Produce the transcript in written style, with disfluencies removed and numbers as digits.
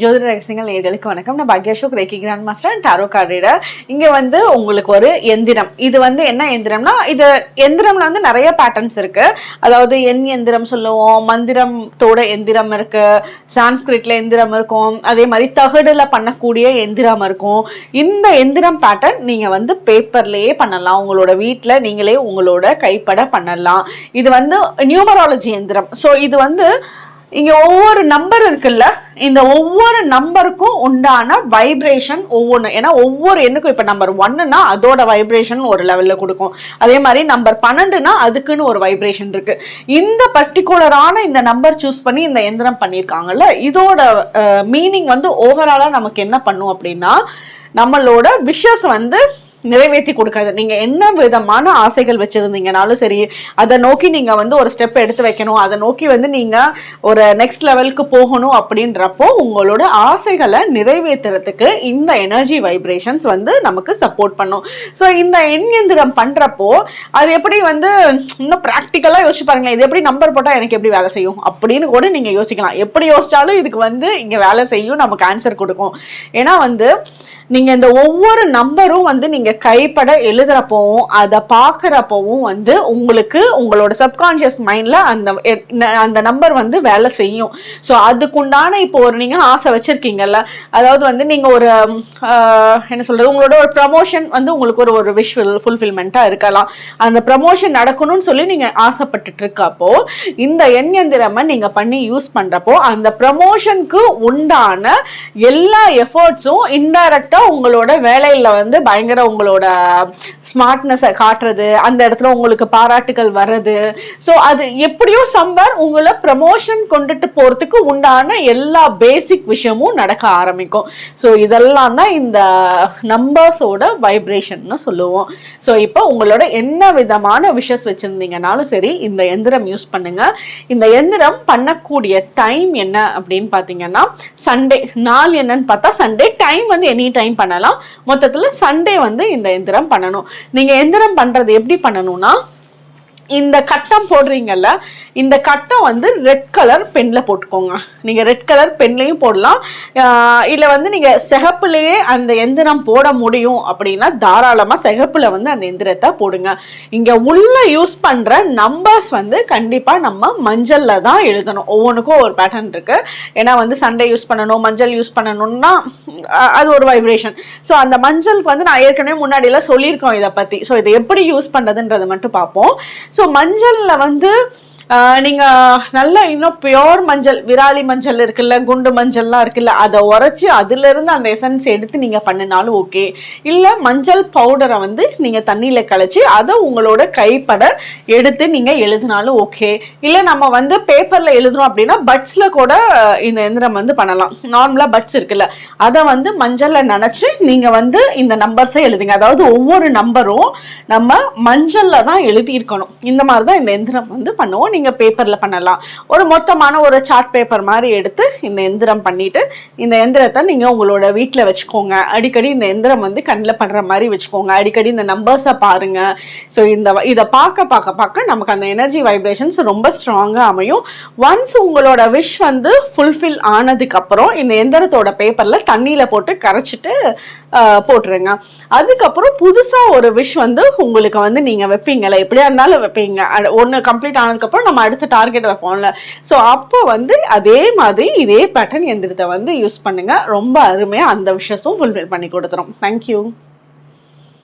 ஜோதிட ரகசியங்கள் நேயர்களுக்கு வணக்கம். நான் பாக்யா Ashok, reiki grand master and tarot card reader. இங்க உங்களுக்கு ஒரு எந்திரம். இது என்ன எந்திரம்னா, இது எந்திரம்ல நிறைய பேட்டர்ன்ஸ் இருக்கு. அதாவது எண் எந்திரம் சொல்லுவோம், மந்திரத்தோட எந்திரம் இருக்கு, சான்ஸ்கிரிட்ல எந்திரம் இருக்கும், அதே மாதிரி தகடுல பண்ணக்கூடிய எந்திரம் இருக்கும். இந்த எந்திரம் பேட்டர்ன் நீங்க பேப்பர்லயே பண்ணலாம், உங்களோட வீட்டுல நீங்களே உங்களோட கைப்பட பண்ணலாம். இது நியூமராலஜி எந்திரம். ஸோ இது இங்க ஒவ்வொரு நம்பர் இருக்குல்ல, இந்த ஒவ்வொரு நம்பருக்கும் உண்டான வைப்ரேஷன் ஒவ்வொன்று. ஏன்னா ஒவ்வொரு எண்ணுக்கும் இப்ப நம்பர் 1னா அதோட வைப்ரேஷன் ஒரு லெவல்ல கொடுக்கும். அதே மாதிரி நம்பர் 12னா அதுக்குன்னு ஒரு வைப்ரேஷன் இருக்கு. இந்த பர்டிகுலரான இந்த நம்பர் சூஸ் பண்ணி இந்த எந்திரம் பண்ணியிருக்காங்கல்ல, இதோட மீனிங் ஓவராலா நமக்கு என்ன பண்ணும் அப்படின்னா, நம்மளோட விஷஸ் நிறைவேற்றி கொடுக்காது. நீங்க என்ன விதமான ஆசைகள் வச்சிருந்தீங்கனாலும் சரி, அதை நோக்கி நீங்க ஒரு ஸ்டெப் எடுத்து வைக்கணும், அதை நோக்கி நீங்க ஒரு நெக்ஸ்ட் லெவலுக்கு போகணும் அப்படின்றப்போ உங்களோட ஆசைகளை நிறைவேற்றுறதுக்கு இந்த எனர்ஜி வைப்ரேஷன்ஸ் நமக்கு சப்போர்ட் பண்ணும். ஸோ இந்த எண்யந்திரம் பண்றப்போ அது எப்படி இன்னும் ப்ராக்டிக்கலா யோசிச்சு பாருங்க. இது எப்படி நம்பர் போட்டா எனக்கு எப்படி வேலை செய்யும் அப்படின்னு கூட நீங்க யோசிக்கலாம். எப்படி யோசிச்சாலும் இதுக்கு இங்க வேலை செய்யும், நமக்கு ஆன்சர் கொடுக்கும். ஏன்னா நீங்க இந்த ஒவ்வொரு நம்பரும் நீங்க கைப்பட எழுதுறப்பவும் அதை பாக்குறப்பவும் உங்களுக்கு உங்களோட சப்கான்சியஸ் மைண்ட்ல அந்த நம்பர் வேலை செய்யும். ஸோ அதுக்குண்டான இப்போ நீங்க ஆசை வச்சிருக்கீங்கல்ல, அதாவது நீங்க ஒரு என்ன சொல்றது, உங்களோட ஒரு ப்ரமோஷன் உங்களுக்கு ஒரு விஷ் ஃபுல்ஃபில்மெண்டா இருக்கலாம். அந்த ப்ரமோஷன் நடக்கணும்னு சொல்லி நீங்க ஆசைப்பட்டுட்டு இருக்கப்போ இந்த எண்யந்திரமை நீங்க பண்ணி யூஸ் பண்றப்போ அந்த ப்ரமோஷனுக்கு உண்டான எல்லா எஃபர்ட்ஸும் இன்டைரக்டா உங்களோட வேலையில பயங்கர உங்களோட ஸ்மார்ட்னஸ் காட்டுறது, அந்த இடத்துல உங்களுக்கு பாராட்டுகள் வர்றது. ஸோ அது எப்படியோ சம்பர் உங்களை ப்ரமோஷன் கொண்டுட்டு போறதுக்கு உண்டான எல்லா பேசிக் விஷயமும் நடக்க ஆரம்பிக்கும். ஸோ இதெல்லாம் தான் இந்த நம்பர்ஸோட வைப்ரேஷன் சொல்லுவோம். ஸோ இப்போ உங்களோட என்ன விதமான விஷஸ் வச்சிருந்தீங்கனாலும் சரி, இந்த எந்திரம் யூஸ் பண்ணுங்க. இந்த எந்திரம் பண்ணக்கூடிய டைம் என்ன அப்படின்னு பாத்தீங்கன்னா, சண்டே. நாள் என்னன்னு பார்த்தா சண்டே. டைம் எனி டைம் பண்ணலாம். மொத்தத்துல சண்டே இந்த எந்திரம் பண்ணணும். நீங்க எந்திரம் பண்றது எப்படி பண்ணணும்னா, இந்த கட்டம் போடுறீங்கல்ல, இந்த கட்டம் ரெட் கலர் பென்ல போட்டுக்கோங்க. நீங்க ரெட் கலர் பென்லையும் போடலாம், இல்ல நீங்க சிகப்புலயே அந்த எந்திரம் போட முடியும் அப்படின்னா தாராளமா சிகப்புல அந்த எந்திரத்தை போடுங்க. இங்க உள்ள யூஸ் பண்ற நம்பர்ஸ் கண்டிப்பா நம்ம மஞ்சள்ல தான் எழுதணும். ஒவ்வொன்றுக்கும் ஒரு பேட்டர்ன் இருக்கு. ஏன்னா சண்டே யூஸ் பண்ணணும், மஞ்சள் யூஸ் பண்ணணும்னா அது ஒரு வைப்ரேஷன். ஸோ அந்த மஞ்சளுக்கு நான் ஏற்கனவே முன்னாடி எல்லாம் சொல்லியிருக்கோம் இதை பத்தி. ஸோ இதை எப்படி யூஸ் பண்றதுன்றதை மட்டும் பார்ப்போம். ஸோ மஞ்சள்ல நீங்க நல்லா இன்னும் பியோர் மஞ்சள், விராலி மஞ்சள் இருக்குல்ல, குண்டு மஞ்சள்லாம் இருக்குல்ல, அதை உரைச்சி அதுல இருந்து அந்த எசன்ஸ் எடுத்து நீங்க பண்ணினாலும் ஓகே. இல்ல மஞ்சள் பவுடரை நீங்க தண்ணியில கலைச்சி அதை உங்களோட கைப்பட எடுத்து நீங்க எழுதினாலும் ஓகே. இல்ல நம்ம பேப்பர்ல எழுதுறோம் அப்படின்னா பட்ஸ்ல கூட இந்த எந்திரம் பண்ணலாம். நார்மலா பட்ஸ் இருக்குல்ல, அதை மஞ்சள்ல நினைச்சு நீங்க இந்த நம்பர்ஸை எழுதுங்க. அதாவது ஒவ்வொரு நம்பரும் நம்ம மஞ்சள்ல தான் எழுதி இருக்கணும். இந்த மாதிரிதான் இந்த எந்திரம் பண்ணுவோம். நீங்க பேப்பர்ல பண்ணலாம். ஒரு மொத்தமான ஒரு சார்ட் பேப்பர் மாதிரி எடுத்து இந்த எந்திரம் பண்ணிட்டு இந்த எந்திரத்தை நீங்க உங்களோட வீட்டுல வச்சுக்கோங்க. அடிக்கடி இந்த எந்திரம் கண்ணில் படுற மாதிரி வச்சுக்கோங்க. அடிக்கடி இந்த நம்பர்ஸை பாருங்க. ஸோ இதை பார்க்க நமக்கு அந்த எனர்ஜி வைப்ரேஷன்ஸ் ரொம்ப ஸ்ட்ராங்கா அமையும். ஒன்ஸ் உங்களோட விஷ் ஃபுல்ஃபில் ஆனதுக்கு அப்புறம் இந்த எந்திரத்தோட பேப்பர்ல தண்ணியில போட்டு கரைச்சிட்டு போட்டுருங்க. அதுக்கப்புறம் புதுசா ஒரு விஷ் உங்களுக்கு நீங்க வைப்பீங்கல்ல, எப்படியா இருந்தாலும் வைப்பீங்க. ஒன்னு கம்ப்ளீட் ஆனதுக்கு அப்புறம் நம்ம அடுத்த டார்கெட் வைப்போம்ல. ஸோ அப்போ அதே மாதிரி இதே பேட்டர்ன் எந்திரத்தை யூஸ் பண்ணுங்க. ரொம்ப அருமையா அந்த விஷயமும் ஃபுல்ஃபில் பண்ணி கொடுத்துரும். தேங்க்யூ.